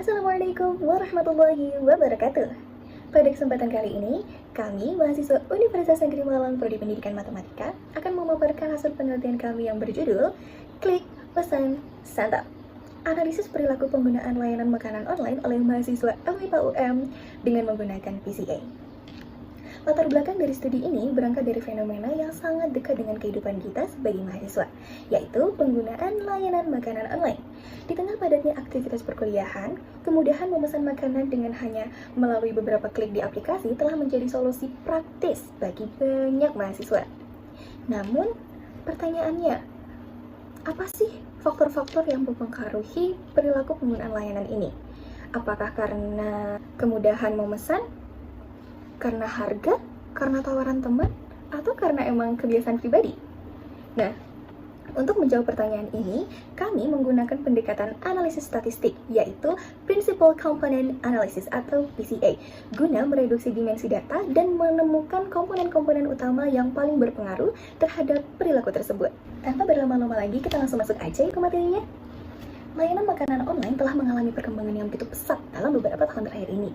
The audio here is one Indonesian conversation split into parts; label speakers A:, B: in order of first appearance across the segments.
A: Assalamualaikum warahmatullahi wabarakatuh. Pada kesempatan kali ini, kami, mahasiswa Universitas Negeri Malang Prodi Pendidikan Matematika, akan memaparkan hasil penelitian kami yang berjudul Klik, Pesan, Santap. Analisis perilaku penggunaan layanan makanan online oleh mahasiswa LMIPA UM dengan menggunakan PCA. Latar belakang dari studi ini berangkat dari fenomena yang sangat dekat dengan kehidupan kita sebagai mahasiswa, yaitu penggunaan layanan makanan online. Di tengah padatnya aktivitas perkuliahan, kemudahan memesan makanan dengan hanya melalui beberapa klik di aplikasi telah menjadi solusi praktis bagi banyak mahasiswa. Namun, pertanyaannya, apa sih faktor-faktor yang mempengaruhi perilaku penggunaan layanan ini? Apakah karena kemudahan memesan? Karena harga, karena tawaran teman, atau karena emang kebiasaan pribadi? Nah, untuk menjawab pertanyaan ini, kami menggunakan pendekatan analisis statistik, yaitu Principal Component Analysis atau PCA, guna mereduksi dimensi data dan menemukan komponen-komponen utama yang paling berpengaruh terhadap perilaku tersebut. Tanpa berlama-lama lagi, kita langsung masuk aja ke materinya. Layanan makanan online telah mengalami perkembangan yang begitu pesat dalam beberapa tahun terakhir ini.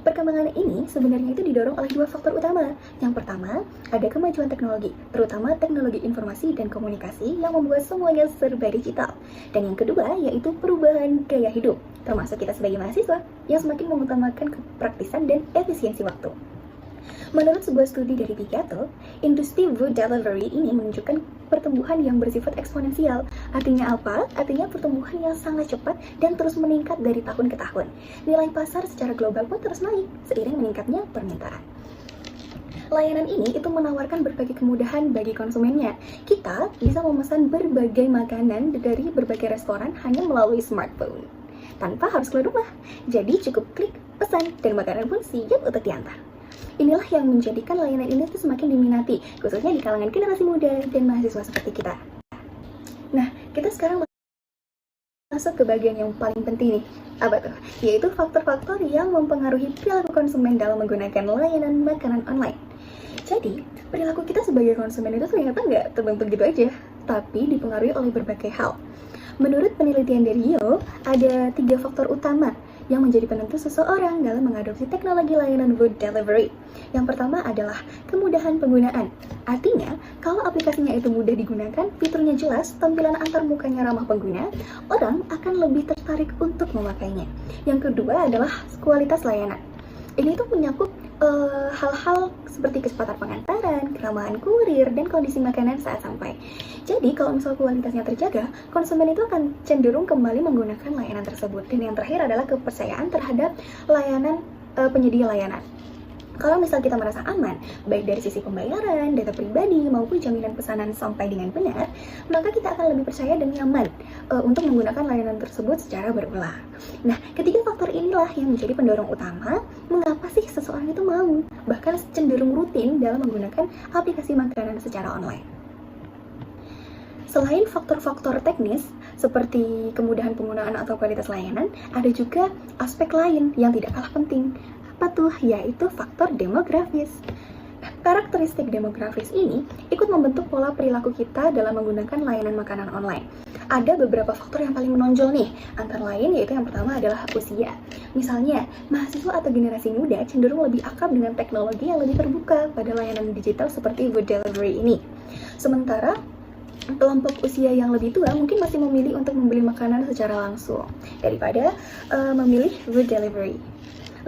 A: Perkembangan ini sebenarnya itu didorong oleh dua faktor utama. Yang pertama, ada kemajuan teknologi, terutama teknologi informasi dan komunikasi yang membuat semuanya serba digital. Dan yang kedua, yaitu perubahan gaya hidup, termasuk kita sebagai mahasiswa yang semakin mengutamakan kepraktisan dan efisiensi waktu. Menurut sebuah studi dari Pigato, industri food delivery ini menunjukkan pertumbuhan yang bersifat eksponensial. Artinya apa? Artinya pertumbuhan yang sangat cepat dan terus meningkat dari tahun ke tahun. Nilai pasar secara global pun terus naik seiring meningkatnya permintaan. Layanan ini itu menawarkan berbagai kemudahan bagi konsumennya. Kita bisa memesan berbagai makanan dari berbagai restoran hanya melalui smartphone, tanpa harus keluar rumah. Jadi cukup klik, pesan, dan makanan pun siap untuk diantar. Inilah yang menjadikan layanan ini tuh semakin diminati, khususnya di kalangan generasi muda dan mahasiswa seperti kita. Nah, kita sekarang masuk ke bagian yang paling penting nih. Apa tuh? Yaitu faktor-faktor yang mempengaruhi perilaku konsumen dalam menggunakan layanan makanan online. Jadi, perilaku kita sebagai konsumen itu ternyata nggak terbentuk gitu aja, tapi dipengaruhi oleh berbagai hal. Menurut penelitian dari Yo, ada 3 faktor utama yang menjadi penentu seseorang dalam mengadopsi teknologi layanan food delivery. Yang pertama adalah kemudahan penggunaan. Artinya, kalau aplikasinya itu mudah digunakan, fiturnya jelas, tampilan antar mukanya ramah pengguna, orang akan lebih tertarik untuk memakainya. Yang kedua adalah kualitas layanan. Ini tuh menyangkut hal-hal seperti kecepatan pengantaran, keramahan kurir, dan kondisi makanan saat sampai. Jadi, kalau misal kualitasnya terjaga, konsumen itu akan cenderung kembali menggunakan layanan tersebut. Dan yang terakhir adalah kepercayaan terhadap layanan penyedia layanan. Kalau misal kita merasa aman, baik dari sisi pembayaran, data pribadi, maupun jaminan pesanan sampai dengan benar, maka kita akan lebih percaya dan nyaman untuk menggunakan layanan tersebut secara berulang. Nah, ketiga faktor inilah yang menjadi pendorong utama mengapa sih seseorang itu mau, bahkan cenderung rutin dalam menggunakan aplikasi makanan secara online. Selain faktor-faktor teknis, seperti kemudahan penggunaan atau kualitas layanan, ada juga aspek lain yang tidak kalah penting. Apa tuh? Yaitu faktor demografis. Karakteristik demografis ini ikut membentuk pola perilaku kita dalam menggunakan layanan makanan online. Ada beberapa faktor yang paling menonjol nih, antara lain yaitu yang pertama adalah usia. Misalnya, mahasiswa atau generasi muda cenderung lebih akrab dengan teknologi yang lebih terbuka pada layanan digital seperti food delivery ini. Sementara, kelompok usia yang lebih tua mungkin masih memilih untuk membeli makanan secara langsung daripada memilih food delivery.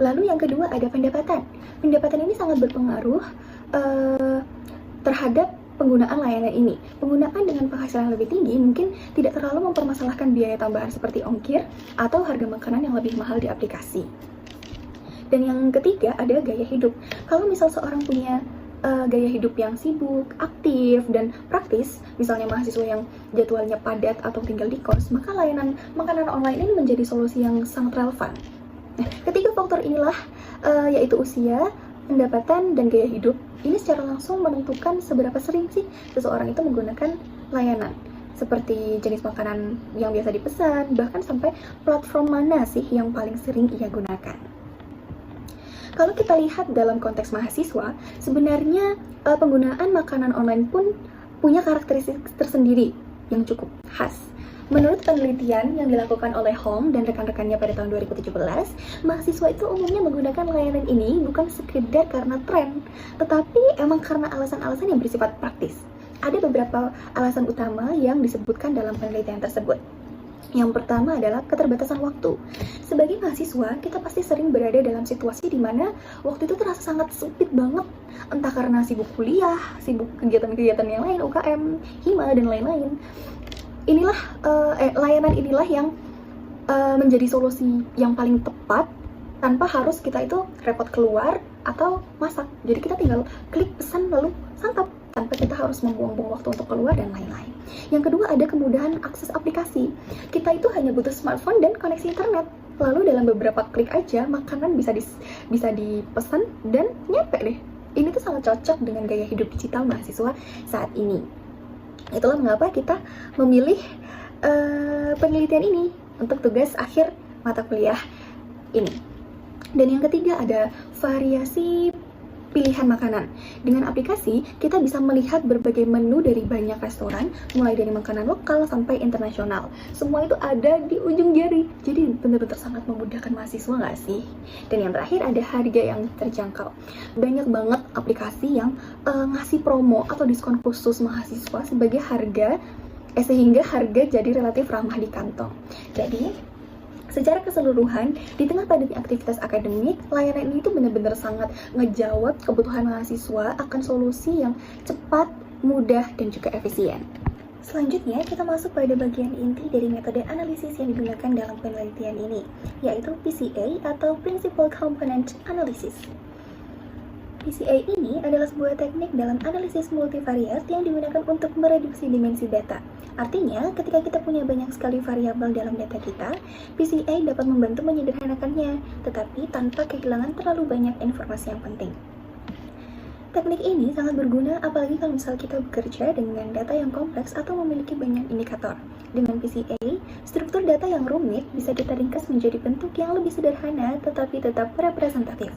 A: Lalu yang kedua ada pendapatan. Pendapatan ini sangat berpengaruh terhadap penggunaan layanan ini. Penggunaan dengan penghasilan lebih tinggi mungkin tidak terlalu mempermasalahkan biaya tambahan seperti ongkir atau harga makanan yang lebih mahal di aplikasi. Dan yang ketiga ada gaya hidup. Kalau misal seorang punya gaya hidup yang sibuk, aktif, dan praktis, misalnya mahasiswa yang jadwalnya padat atau tinggal di kos, maka layanan makanan online ini menjadi solusi yang sangat relevan. Nah, ketiga faktor inilah yaitu usia, pendapatan, dan gaya hidup. Ini secara langsung menentukan seberapa sering sih seseorang itu menggunakan layanan. Seperti jenis makanan yang biasa dipesan, bahkan sampai platform mana sih yang paling sering ia gunakan. Kalau kita lihat dalam konteks mahasiswa, sebenarnya penggunaan makanan online pun punya karakteristik tersendiri yang cukup khas. Menurut penelitian yang dilakukan oleh Hong dan rekan-rekannya pada tahun 2017, mahasiswa itu umumnya menggunakan layanan ini bukan sekedar karena tren, tetapi emang karena alasan-alasan yang bersifat praktis. Ada beberapa alasan utama yang disebutkan dalam penelitian tersebut. Yang pertama adalah keterbatasan waktu. Sebagai mahasiswa, kita pasti sering berada dalam situasi di mana waktu itu terasa sangat sempit banget. Entah karena sibuk kuliah, sibuk kegiatan-kegiatan yang lain, UKM, hima, dan lain-lain. Layanan inilah yang menjadi solusi yang paling tepat tanpa harus kita itu repot keluar atau masak. Jadi kita tinggal klik pesan lalu santap tanpa kita harus membuang-buang waktu untuk keluar dan lain-lain. Yang kedua ada kemudahan akses aplikasi. Kita itu hanya butuh smartphone dan koneksi internet. Lalu dalam beberapa klik aja makanan bisa dipesan dan nyampe deh. Ini tuh sangat cocok dengan gaya hidup digital mahasiswa saat ini. Itulah mengapa kita memilih penelitian ini untuk tugas akhir mata kuliah ini. Dan yang ketiga ada variasi pilihan makanan. Dengan aplikasi, kita bisa melihat berbagai menu dari banyak restoran, mulai dari makanan lokal sampai internasional. Semua itu ada di ujung jari. Jadi benar-benar sangat memudahkan mahasiswa nggak sih? Dan yang terakhir ada harga yang terjangkau. Banyak banget aplikasi yang ngasih promo atau diskon khusus mahasiswa sebagai sehingga harga jadi relatif ramah di kantong. Jadi secara keseluruhan, di tengah padatnya aktivitas akademik, layanan ini tuh benar-benar sangat ngejawab kebutuhan mahasiswa akan solusi yang cepat, mudah, dan juga efisien. Selanjutnya, kita masuk pada bagian inti dari metode analisis yang digunakan dalam penelitian ini, yaitu PCA atau Principal Component Analysis. PCA ini adalah sebuah teknik dalam analisis multivariat yang digunakan untuk mereduksi dimensi data. Artinya, ketika kita punya banyak sekali variabel dalam data kita, PCA dapat membantu menyederhanakannya, tetapi tanpa kehilangan terlalu banyak informasi yang penting. Teknik ini sangat berguna apalagi kalau misal kita bekerja dengan data yang kompleks atau memiliki banyak indikator. Dengan PCA, struktur data yang rumit bisa kita ringkas menjadi bentuk yang lebih sederhana tetapi tetap representatif.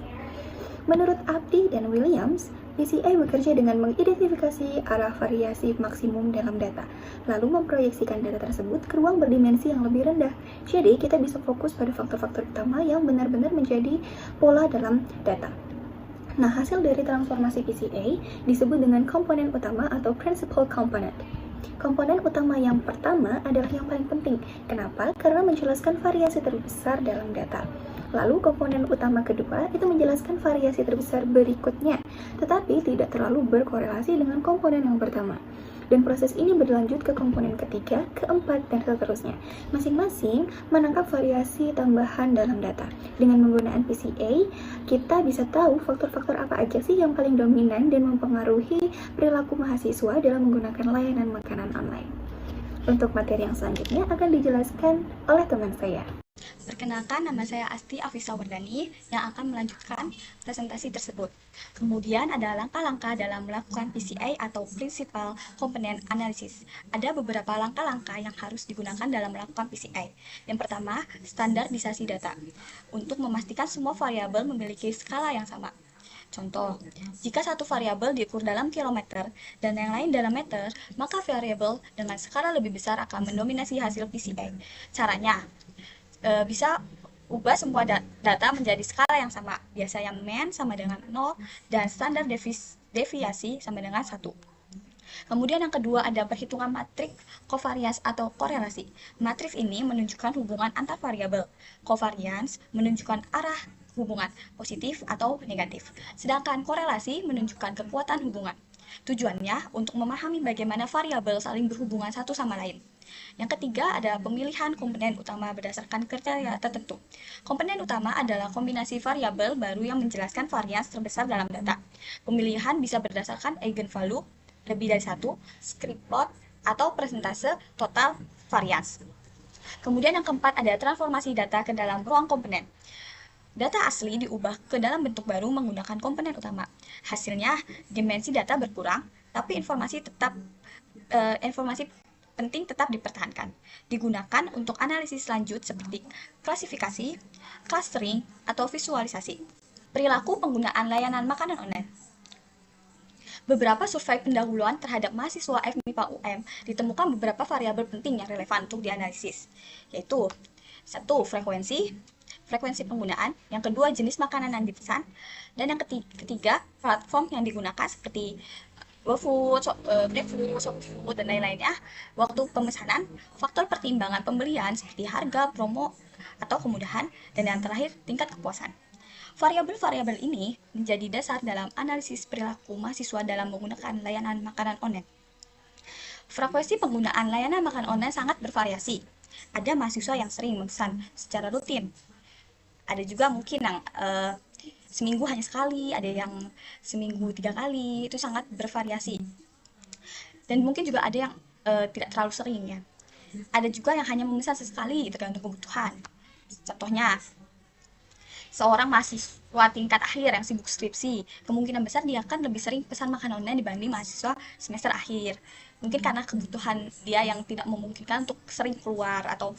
A: Menurut Abdi dan Williams, PCA bekerja dengan mengidentifikasi arah variasi maksimum dalam data, lalu memproyeksikan data tersebut ke ruang berdimensi yang lebih rendah. Jadi, kita bisa fokus pada faktor-faktor utama yang benar-benar menjadi pola dalam data. Nah, hasil dari transformasi PCA disebut dengan komponen utama atau principal component. Komponen utama yang pertama adalah yang paling penting. Kenapa? Karena menjelaskan variasi terbesar dalam data. Lalu komponen utama kedua itu menjelaskan variasi terbesar berikutnya, tetapi tidak terlalu berkorelasi dengan komponen yang pertama. Dan proses ini berlanjut ke komponen ketiga, keempat, dan seterusnya. Masing-masing menangkap variasi tambahan dalam data. Dengan menggunakan PCA, kita bisa tahu faktor-faktor apa aja sih yang paling dominan dan mempengaruhi perilaku mahasiswa dalam menggunakan layanan makanan online. Untuk materi yang selanjutnya akan dijelaskan oleh teman saya.
B: Perkenalkan, nama saya Asti Afisa Wardani yang akan melanjutkan presentasi tersebut. Kemudian ada langkah-langkah dalam melakukan PCA atau Principal Component Analysis. Ada beberapa langkah-langkah yang harus digunakan dalam melakukan PCA. Yang pertama, standarisasi data. Untuk memastikan semua variabel memiliki skala yang sama. Contoh, jika satu variabel diukur dalam kilometer dan yang lain dalam meter, maka variabel dengan skala lebih besar akan mendominasi hasil PCA. Caranya, bisa ubah semua data menjadi skala yang sama. Biasanya mean sama dengan 0 dan standar deviasi sama dengan 1. Kemudian yang kedua ada perhitungan matriks covariance atau korelasi. Matriks ini menunjukkan hubungan antar variabel. Covariance menunjukkan arah hubungan positif atau negatif. Sedangkan korelasi menunjukkan kekuatan hubungan. Tujuannya untuk memahami bagaimana variabel saling berhubungan satu sama lain. Yang ketiga ada pemilihan komponen utama berdasarkan kriteria tertentu. Komponen utama adalah kombinasi variabel baru yang menjelaskan varians terbesar dalam data. Pemilihan bisa berdasarkan eigenvalue, lebih dari satu, script plot, atau persentase total varians. Kemudian yang keempat ada transformasi data ke dalam ruang komponen. Data asli diubah ke dalam bentuk baru menggunakan komponen utama. Hasilnya, dimensi data berkurang, tapi informasi penting tetap dipertahankan. Digunakan untuk analisis lanjut seperti klasifikasi, clustering, atau visualisasi. Perilaku penggunaan layanan makanan online. Beberapa survei pendahuluan terhadap mahasiswa FMIPA UM ditemukan beberapa variabel penting yang relevan untuk dianalisis, yaitu satu, frekuensi penggunaan, yang kedua, jenis makanan yang dipesan, dan yang ketiga, platform yang digunakan seperti GoFood, GrabFood, ShopFood, dan lain-lainnya, waktu pemesanan, faktor pertimbangan pembelian seperti harga, promo, atau kemudahan, dan yang terakhir, tingkat kepuasan. Variabel-variabel ini menjadi dasar dalam analisis perilaku mahasiswa dalam menggunakan layanan makanan online. Frekuensi penggunaan layanan makan online sangat bervariasi. Ada mahasiswa yang sering memesan secara rutin. Ada juga mungkin yang seminggu hanya sekali, ada yang seminggu 3 kali, itu sangat bervariasi. Dan mungkin juga ada yang tidak terlalu sering ya. Ada juga yang hanya memesan sesekali tergantung kebutuhan. Contohnya, seorang mahasiswa tingkat akhir yang sibuk skripsi, kemungkinan besar dia akan lebih sering pesan makan online dibanding mahasiswa semester akhir. Mungkin karena kebutuhan dia yang tidak memungkinkan untuk sering keluar atau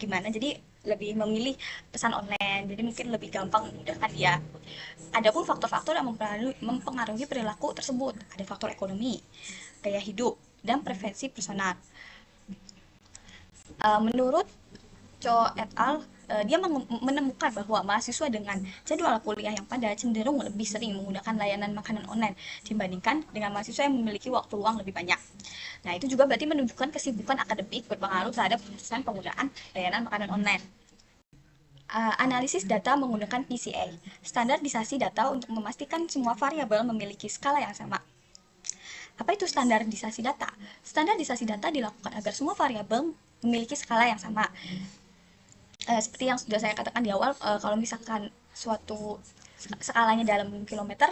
B: gimana, jadi lebih memilih pesan online, jadi mungkin lebih gampang memudahkan dia. Adapun faktor-faktor yang mempengaruhi perilaku tersebut, ada faktor ekonomi, gaya hidup, dan preferensi personal. Menurut Cho et al, dia menemukan bahwa mahasiswa dengan jadwal kuliah yang padat cenderung lebih sering menggunakan layanan makanan online dibandingkan dengan mahasiswa yang memiliki waktu luang lebih banyak. Nah, itu juga berarti menunjukkan kesibukan akademik berpengaruh terhadap keputusan penggunaan layanan makanan online. Analisis data menggunakan PCA, standarisasi data untuk memastikan semua variabel memiliki skala yang sama. Apa itu standarisasi data? Standarisasi data dilakukan agar semua variabel memiliki skala yang sama. Seperti yang sudah saya katakan di awal, kalau misalkan suatu skalanya dalam kilometer,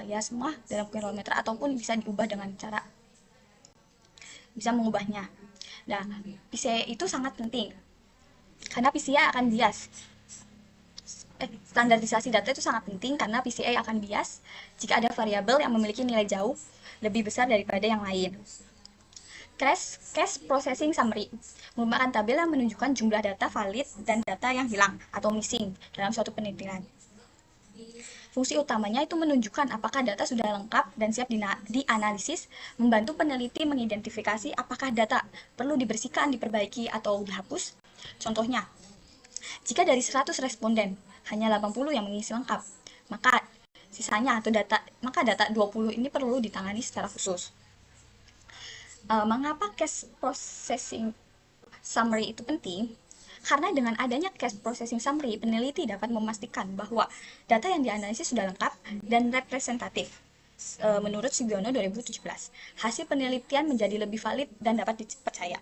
B: ya semua dalam kilometer, ataupun bisa diubah dengan cara bisa mengubahnya. Nah, PCA itu sangat penting karena PCA akan bias. Standarisasi data itu sangat penting karena PCA akan bias jika ada variabel yang memiliki nilai jauh lebih besar daripada yang lain. Cache Processing Summary merupakan tabel yang menunjukkan jumlah data valid dan data yang hilang atau missing dalam suatu penelitian. Fungsi utamanya itu menunjukkan apakah data sudah lengkap dan siap dianalisis, membantu peneliti mengidentifikasi apakah data perlu dibersihkan, diperbaiki, atau dihapus. Contohnya, jika dari 100 responden hanya 80 yang mengisi lengkap, maka data 20 ini perlu ditangani secara khusus. Mengapa Cache Processing Summary itu penting? Karena dengan adanya Cache Processing Summary, peneliti dapat memastikan bahwa data yang dianalisis sudah lengkap dan representatif. Menurut Sugiono 2017, hasil penelitian menjadi lebih valid dan dapat dipercaya.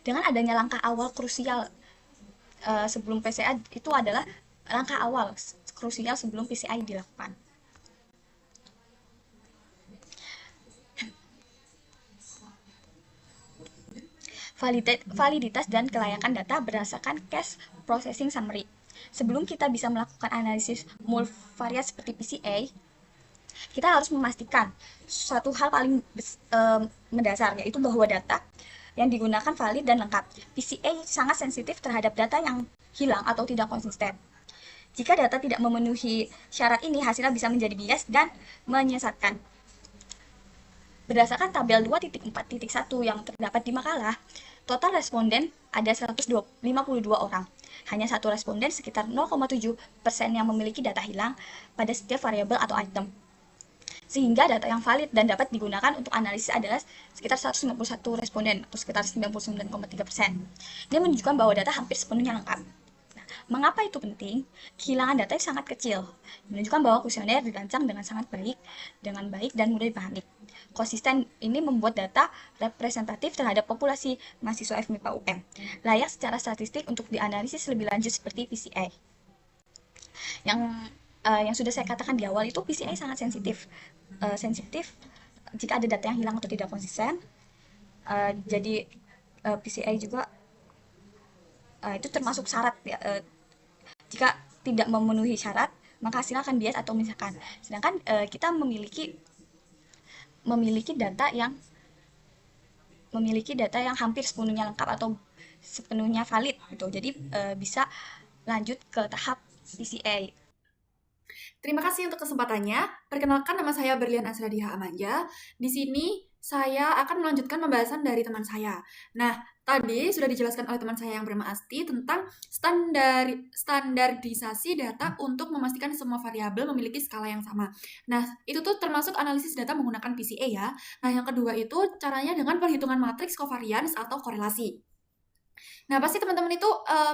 B: Dengan adanya langkah awal krusial sebelum PCA, itu adalah langkah awal krusial sebelum PCA dilakukan. Validitas dan kelayakan data berdasarkan Cache Processing Summary. Sebelum kita bisa melakukan analisis multivariat seperti PCA, kita harus memastikan suatu hal paling mendasar, yaitu bahwa data yang digunakan valid dan lengkap. PCA sangat sensitif terhadap data yang hilang atau tidak konsisten. Jika data tidak memenuhi syarat ini, hasilnya bisa menjadi bias dan menyesatkan. Berdasarkan tabel 2.4.1 yang terdapat di makalah, total responden ada 152 orang. Hanya satu responden, sekitar 0,7% yang memiliki data hilang pada setiap variabel atau item. Sehingga data yang valid dan dapat digunakan untuk analisis adalah sekitar 151 responden atau sekitar 99,3%. Ini menunjukkan bahwa data hampir sepenuhnya lengkap. Mengapa itu penting? Kehilangan data sangat kecil, menunjukkan bahwa kuesioner dirancang dengan sangat baik, dan mudah dipahami. Konsisten ini membuat data representatif terhadap populasi mahasiswa FMIPA UM, layak secara statistik untuk dianalisis lebih lanjut seperti PCA. Yang sudah saya katakan di awal itu PCA sangat sensitif. Jika ada data yang hilang atau tidak konsisten, jadi PCA juga itu termasuk syarat ya. Jika tidak memenuhi syarat, maka hasilnya akan bias atau misalkan. Sedangkan kita memiliki data yang hampir sepenuhnya lengkap atau sepenuhnya valid gitu. Jadi bisa lanjut ke tahap PCA.
C: Terima kasih untuk kesempatannya. Perkenalkan, nama saya Berlian Asradiha Amanja. Di sini saya akan melanjutkan pembahasan dari teman saya. Nah, tadi sudah dijelaskan oleh teman saya yang bernama Asti tentang standarisasi data untuk memastikan semua variabel memiliki skala yang sama. Nah, itu tuh termasuk analisis data menggunakan PCA ya. Nah, yang kedua itu caranya dengan perhitungan matriks covariance atau korelasi. Nah, pasti teman-teman itu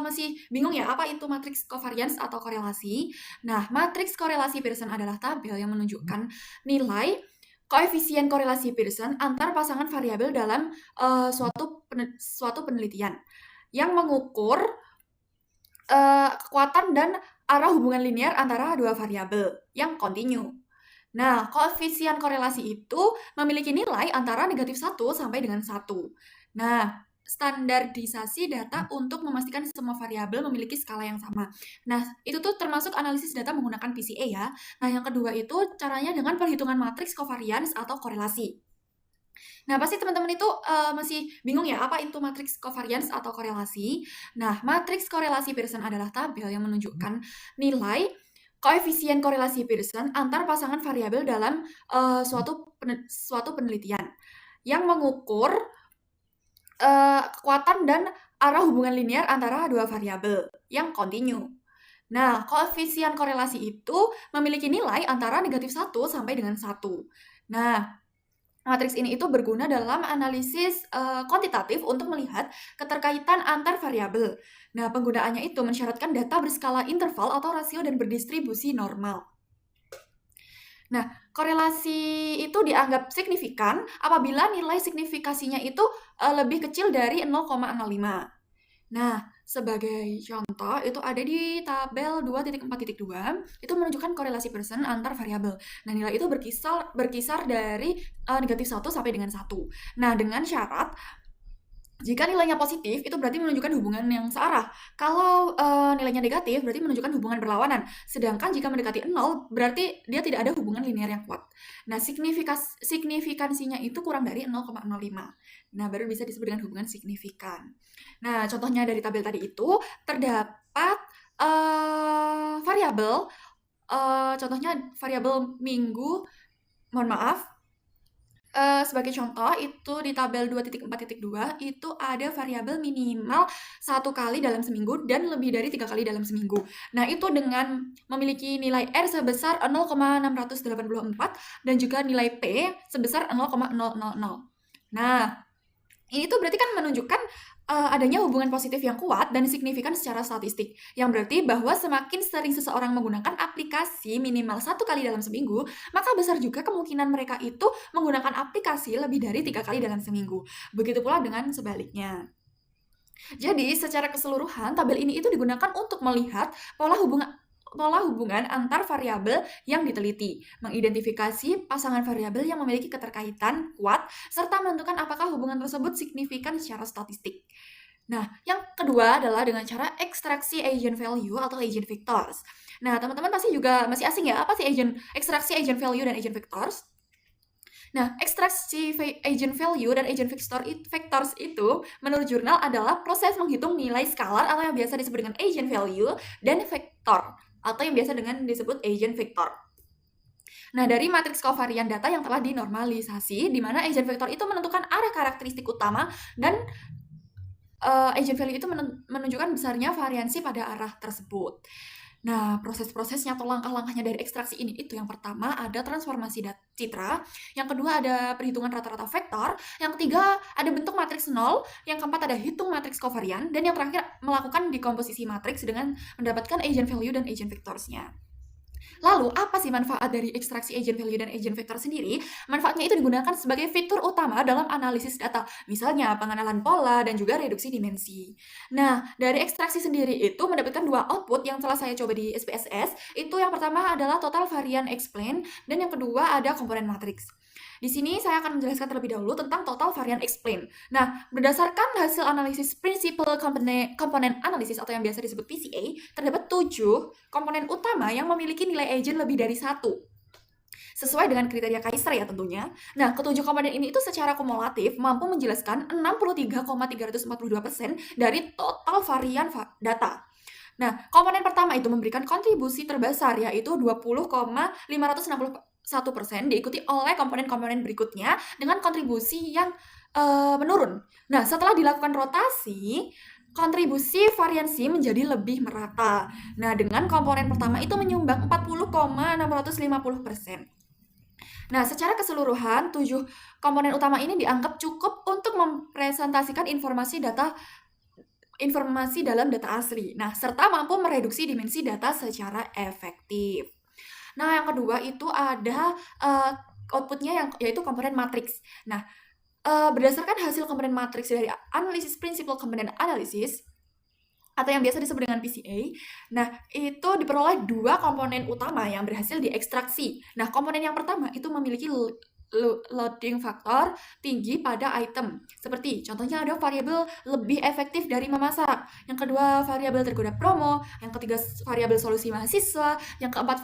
C: masih bingung ya, apa itu matriks covariance atau korelasi? Nah, matriks korelasi Pearson adalah tabel yang menunjukkan nilai koefisien korelasi Pearson antar pasangan variabel dalam suatu penelitian yang mengukur kekuatan dan arah hubungan linear antara dua variabel yang kontinu. Nah, koefisien korelasi itu memiliki nilai antara negatif 1 sampai dengan 1. Nah, standarisasi data untuk memastikan semua variabel memiliki skala yang sama. Nah, itu tuh termasuk analisis data menggunakan PCA ya. Nah, yang kedua itu caranya dengan perhitungan matriks covariance atau korelasi. Nah, pasti teman-teman itu masih bingung ya, apa itu matriks covariance atau korelasi? Nah, matriks korelasi Pearson adalah tabel yang menunjukkan nilai koefisien korelasi Pearson antar pasangan variabel dalam suatu penelitian yang mengukur kekuatan dan arah hubungan linear antara dua variabel yang kontinu. Nah, koefisien korelasi itu memiliki nilai antara negatif 1 sampai dengan 1. Nah, matriks ini itu berguna dalam analisis kuantitatif untuk melihat keterkaitan antar variabel. Nah, penggunaannya itu mensyaratkan data berskala interval atau rasio dan berdistribusi normal. Nah, korelasi itu dianggap signifikan apabila nilai signifikasinya itu lebih kecil dari 0,05. Nah, sebagai contoh itu ada di tabel 2.4.2 itu menunjukkan korelasi Pearson antar variabel. Nah, nilai itu berkisar dari negatif 1 sampai dengan 1. Nah, dengan syarat jika nilainya positif, itu berarti menunjukkan hubungan yang searah. Kalau nilainya negatif, berarti menunjukkan hubungan berlawanan. Sedangkan jika mendekati 0, berarti dia tidak ada hubungan linear yang kuat. Nah, signifikansinya itu kurang dari 0,05. Nah, baru bisa disebut dengan hubungan signifikan. Nah, contohnya dari tabel tadi itu, terdapat variabel, contohnya variabel minggu, mohon maaf, sebagai contoh, itu di tabel 2.4.2 itu ada variabel minimal 1 kali dalam seminggu dan lebih dari 3 kali dalam seminggu. Nah, itu dengan memiliki nilai R sebesar 0,684 dan juga nilai P sebesar 0,000. Nah, ini tuh berarti kan menunjukkan adanya hubungan positif yang kuat dan signifikan secara statistik, yang berarti bahwa semakin sering seseorang menggunakan aplikasi minimal 1 kali dalam seminggu, maka besar juga kemungkinan mereka itu menggunakan aplikasi lebih dari 3 kali dalam seminggu. Begitu pula dengan sebaliknya. Jadi, secara keseluruhan, tabel ini itu digunakan untuk melihat pola hubungan antar variabel yang diteliti, mengidentifikasi pasangan variabel yang memiliki keterkaitan kuat, serta menentukan apakah hubungan tersebut signifikan secara statistik. Nah, yang kedua adalah dengan cara ekstraksi eigenvalue atau eigenvectors. Nah, teman-teman pasti juga masih asing ya, apa sih ekstraksi eigenvalue dan eigenvectors? Nah, ekstraksi eigenvalue dan eigenvectors itu menurut jurnal adalah proses menghitung nilai skalar atau yang biasa disebut dengan eigenvalue dan vektor atau yang biasa dengan disebut eigenvector. Nah, dari matriks kovarian data yang telah dinormalisasi, di mana eigenvector itu menentukan arah karakteristik utama dan eigenvalue itu menunjukkan besarnya variansi pada arah tersebut. Nah, proses-prosesnya atau langkah-langkahnya dari ekstraksi ini itu yang pertama ada transformasi citra, yang kedua ada perhitungan rata-rata vektor, yang ketiga ada bentuk matriks nol, yang keempat ada hitung matriks kovarian, dan yang terakhir melakukan dekomposisi matriks dengan mendapatkan eigenvalue dan eigenvectorsnya. Lalu, apa sih manfaat dari ekstraksi eigenvalue dan eigenvector sendiri? Manfaatnya itu digunakan sebagai fitur utama dalam analisis data, misalnya pengenalan pola dan juga reduksi dimensi. Nah, dari ekstraksi sendiri itu mendapatkan dua output yang telah saya coba di SPSS. Itu yang pertama adalah total varian explain, dan yang kedua ada komponen matriks. Di sini saya akan menjelaskan terlebih dahulu tentang total varian explain. Nah, berdasarkan hasil analisis principal component analysis atau yang biasa disebut PCA, terdapat 7 komponen utama yang memiliki nilai eigen lebih dari 1. Sesuai dengan kriteria Kaiser ya tentunya. Nah, ketujuh komponen ini itu secara kumulatif mampu menjelaskan 63,342% dari total varian data. Nah, komponen pertama pertama itu memberikan kontribusi terbesar, yaitu 20,561%, diikuti oleh komponen-komponen berikutnya dengan kontribusi yang menurun. Nah, setelah dilakukan rotasi, kontribusi variansi menjadi lebih merata. Nah, dengan komponen pertama itu menyumbang 40,650%. Nah, secara keseluruhan, 7 komponen utama ini dianggap cukup untuk mempresentasikan informasi dalam data asli. Nah, serta mampu mereduksi dimensi data secara efektif. Nah, yang kedua itu ada outputnya yaitu komponen matriks. Nah, berdasarkan hasil komponen matriks dari analisis Principal Component Analysis, atau yang biasa disebut dengan PCA. Nah, itu diperoleh 2 komponen utama yang berhasil diekstraksi. Nah, komponen yang pertama itu memiliki loading faktor tinggi pada item. Seperti contohnya ada variabel lebih efektif dari memasak. Yang kedua, variabel tergoda promo. Yang ketiga, variabel solusi mahasiswa. Yang keempat,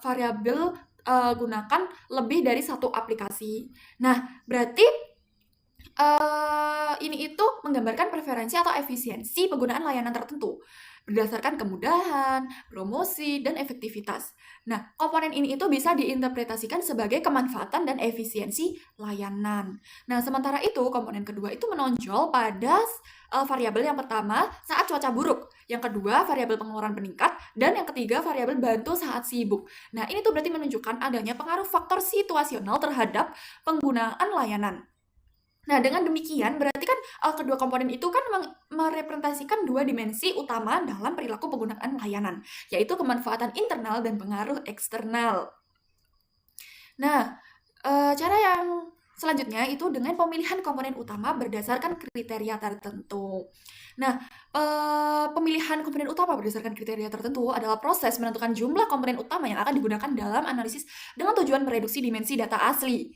C: variabel gunakan lebih dari satu aplikasi. Nah, berarti ini itu menggambarkan preferensi atau efisiensi penggunaan layanan tertentu berdasarkan kemudahan, promosi, dan efektivitas. Nah, komponen ini itu bisa diinterpretasikan sebagai kemanfaatan dan efisiensi layanan. Nah, sementara itu komponen kedua itu menonjol pada variabel yang pertama saat cuaca buruk, yang kedua variabel pengeluaran meningkat, dan yang ketiga variabel bantu saat sibuk. Nah, ini tuh berarti menunjukkan adanya pengaruh faktor situasional terhadap penggunaan layanan. Nah, dengan demikian berarti kan kedua komponen itu kan merepresentasikan 2 dimensi utama dalam perilaku penggunaan layanan, yaitu kemanfaatan internal dan pengaruh eksternal. Nah, cara yang selanjutnya itu dengan pemilihan komponen utama berdasarkan kriteria tertentu. Nah, pemilihan komponen utama berdasarkan kriteria tertentu adalah proses menentukan jumlah komponen utama yang akan digunakan dalam analisis dengan tujuan mereduksi dimensi data asli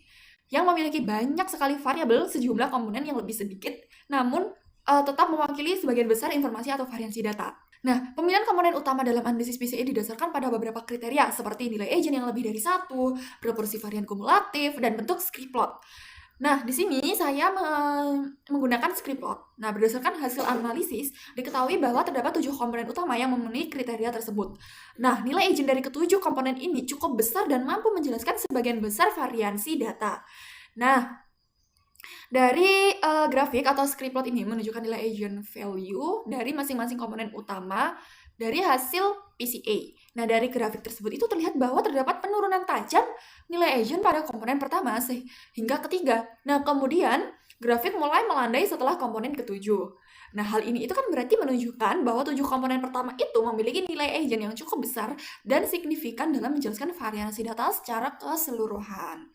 C: yang memiliki banyak sekali variabel sejumlah komponen yang lebih sedikit, namun tetap mewakili sebagian besar informasi atau variansi data. Nah, pemilihan komponen utama dalam analisis PCA didasarkan pada beberapa kriteria, seperti nilai agent yang lebih dari 1, proporsi varian kumulatif, dan bentuk script plot. Nah, di sini saya menggunakan script plot. Nah, berdasarkan hasil analisis, diketahui bahwa terdapat 7 komponen utama yang memenuhi kriteria tersebut. Nah, nilai agent dari ketujuh komponen ini cukup besar dan mampu menjelaskan sebagian besar variansi data. Nah, dari grafik atau script plot ini menunjukkan nilai agent value dari masing-masing komponen utama dari hasil PCA. Nah, dari grafik tersebut itu terlihat bahwa terdapat penurunan tajam nilai agent pada komponen pertama hingga ketiga. Nah, kemudian grafik mulai melandai setelah komponen ketujuh. Nah, hal ini itu kan berarti menunjukkan bahwa 7 komponen pertama itu memiliki nilai agent yang cukup besar dan signifikan dalam menjelaskan variasi data secara keseluruhan.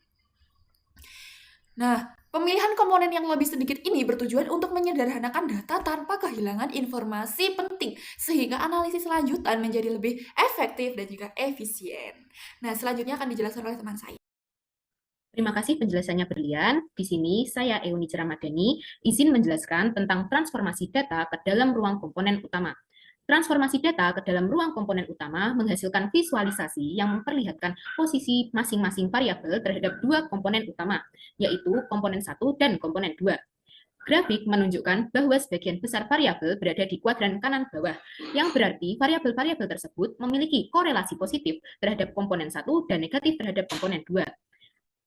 C: Nah, pemilihan komponen yang lebih sedikit ini bertujuan untuk menyederhanakan data tanpa kehilangan informasi penting, sehingga analisis lanjutan menjadi lebih efektif dan juga efisien. Nah, selanjutnya akan dijelaskan oleh teman saya.
D: Terima kasih penjelasannya Berlian. Di sini saya Euni Ramadhani izin menjelaskan tentang transformasi data ke dalam ruang komponen utama. Transformasi data ke dalam ruang komponen utama menghasilkan visualisasi yang memperlihatkan posisi masing-masing variabel terhadap 2 komponen utama, yaitu komponen 1 dan komponen 2. Grafik menunjukkan bahwa sebagian besar variabel berada di kuadran kanan bawah, yang berarti variabel-variabel tersebut memiliki korelasi positif terhadap komponen 1 dan negatif terhadap komponen 2.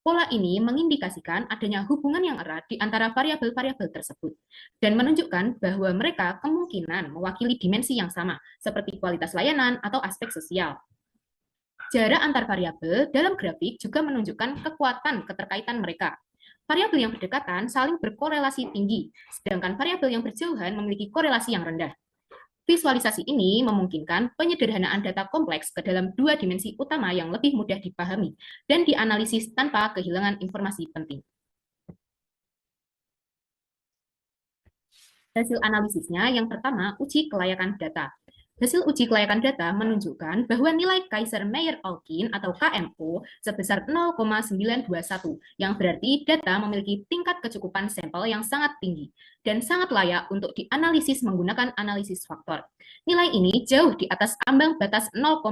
D: Pola ini mengindikasikan adanya hubungan yang erat di antara variabel-variabel tersebut dan menunjukkan bahwa mereka kemungkinan mewakili dimensi yang sama, seperti kualitas layanan atau aspek sosial. Jarak antar variabel dalam grafik juga menunjukkan kekuatan keterkaitan mereka. Variabel yang berdekatan saling berkorelasi tinggi, sedangkan variabel yang berjauhan memiliki korelasi yang rendah. Visualisasi ini memungkinkan penyederhanaan data kompleks ke dalam 2 dimensi utama yang lebih mudah dipahami dan dianalisis tanpa kehilangan informasi penting. Hasil analisisnya yang pertama, uji kelayakan data. Hasil uji kelayakan data menunjukkan bahwa nilai Kaiser-Meyer-Alkin atau KMO sebesar 0,921, yang berarti data memiliki tingkat kecukupan sampel yang sangat tinggi dan sangat layak untuk dianalisis menggunakan analisis faktor. Nilai ini jauh di atas ambang batas 0,80,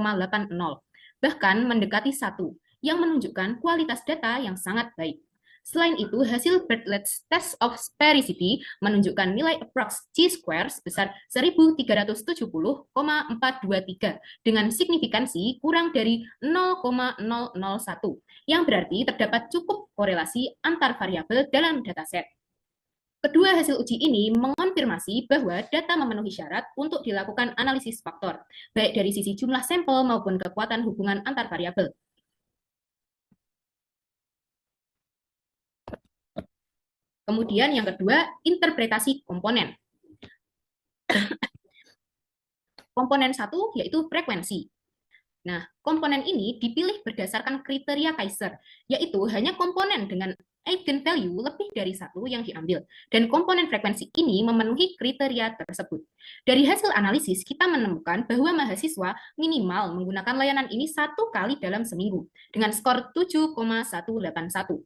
D: bahkan mendekati 1, yang menunjukkan kualitas data yang sangat baik. Selain itu, hasil Bartlett Test of Sphericity menunjukkan nilai approx chi-square sebesar 1370,423 dengan signifikansi kurang dari 0,001, yang berarti terdapat cukup korelasi antar variabel dalam dataset. Kedua hasil uji ini mengonfirmasi bahwa data memenuhi syarat untuk dilakukan analisis faktor, baik dari sisi jumlah sampel maupun kekuatan hubungan antar variabel. Kemudian yang kedua, interpretasi komponen. Komponen satu yaitu frekuensi. Nah, komponen ini dipilih berdasarkan kriteria Kaiser, yaitu hanya komponen dengan eigenvalue lebih dari satu yang diambil, dan komponen frekuensi ini memenuhi kriteria tersebut. Dari hasil analisis, kita menemukan bahwa mahasiswa minimal menggunakan layanan ini 1 kali dalam seminggu, dengan skor 7,181.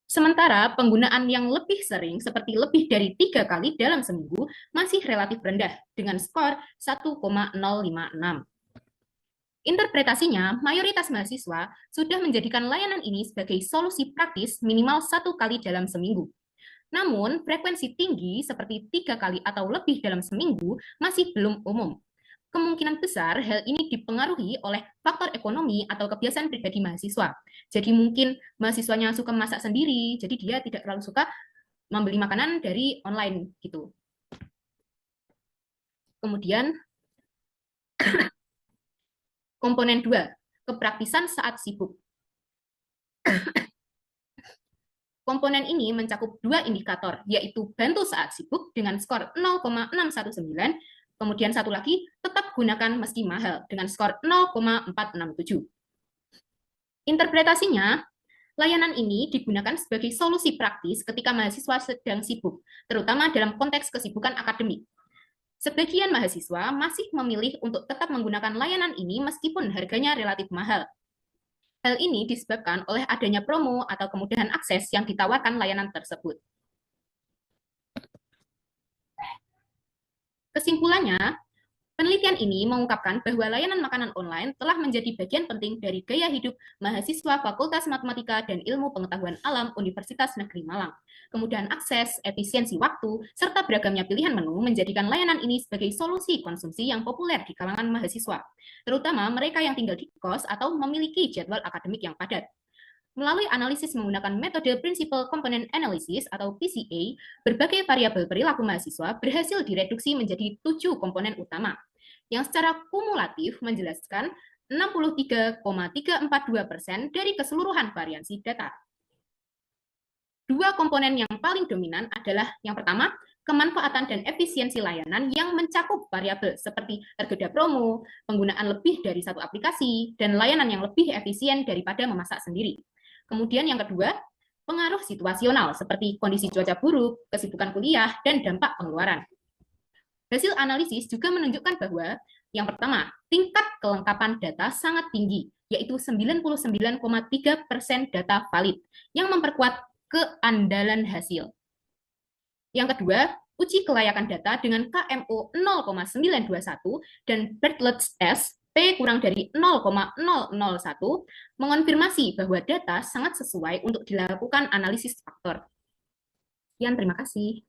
D: Sementara penggunaan yang lebih sering seperti lebih dari 3 kali dalam seminggu masih relatif rendah dengan skor 1,056. Interpretasinya, mayoritas mahasiswa sudah menjadikan layanan ini sebagai solusi praktis minimal 1 kali dalam seminggu. Namun, frekuensi tinggi seperti 3 kali atau lebih dalam seminggu masih belum umum. Kemungkinan besar hal ini dipengaruhi oleh faktor ekonomi atau kebiasaan pribadi mahasiswa. Jadi mungkin mahasiswanya suka masak sendiri, jadi dia tidak terlalu suka membeli makanan dari online gitu. Kemudian komponen 2, kepraktisan saat sibuk. Komponen ini mencakup 2 indikator, yaitu bantu saat sibuk dengan skor 0,619, kemudian satu lagi, tetap gunakan meski mahal dengan skor 0,467. Interpretasinya, layanan ini digunakan sebagai solusi praktis ketika mahasiswa sedang sibuk, terutama dalam konteks kesibukan akademik. Sebagian mahasiswa masih memilih untuk tetap menggunakan layanan ini meskipun harganya relatif mahal. Hal ini disebabkan oleh adanya promo atau kemudahan akses yang ditawarkan layanan tersebut. Kesimpulannya, penelitian ini mengungkapkan bahwa layanan makanan online telah menjadi bagian penting dari gaya hidup mahasiswa Fakultas Matematika dan Ilmu Pengetahuan Alam Universitas Negeri Malang. Kemudahan akses, efisiensi waktu, serta beragamnya pilihan menu menjadikan layanan ini sebagai solusi konsumsi yang populer di kalangan mahasiswa, terutama mereka yang tinggal di kos atau memiliki jadwal akademik yang padat. Melalui analisis menggunakan metode Principal Component Analysis atau PCA, berbagai variabel perilaku mahasiswa berhasil direduksi menjadi 7 komponen utama, yang secara kumulatif menjelaskan 63,342% dari keseluruhan variansi data. 2 komponen yang paling dominan adalah yang pertama, kemanfaatan dan efisiensi layanan yang mencakup variabel seperti harga promo, penggunaan lebih dari satu aplikasi, dan layanan yang lebih efisien daripada memasak sendiri. Kemudian yang kedua, pengaruh situasional seperti kondisi cuaca buruk, kesibukan kuliah, dan dampak pengeluaran. Hasil analisis juga menunjukkan bahwa yang pertama, tingkat kelengkapan data sangat tinggi, yaitu 99,3% data valid, yang memperkuat keandalan hasil. Yang kedua, uji kelayakan data dengan KMO 0,921 dan Bartlett Test P kurang dari 0,001 mengonfirmasi bahwa data sangat sesuai untuk dilakukan analisis faktor. Sekian, terima kasih.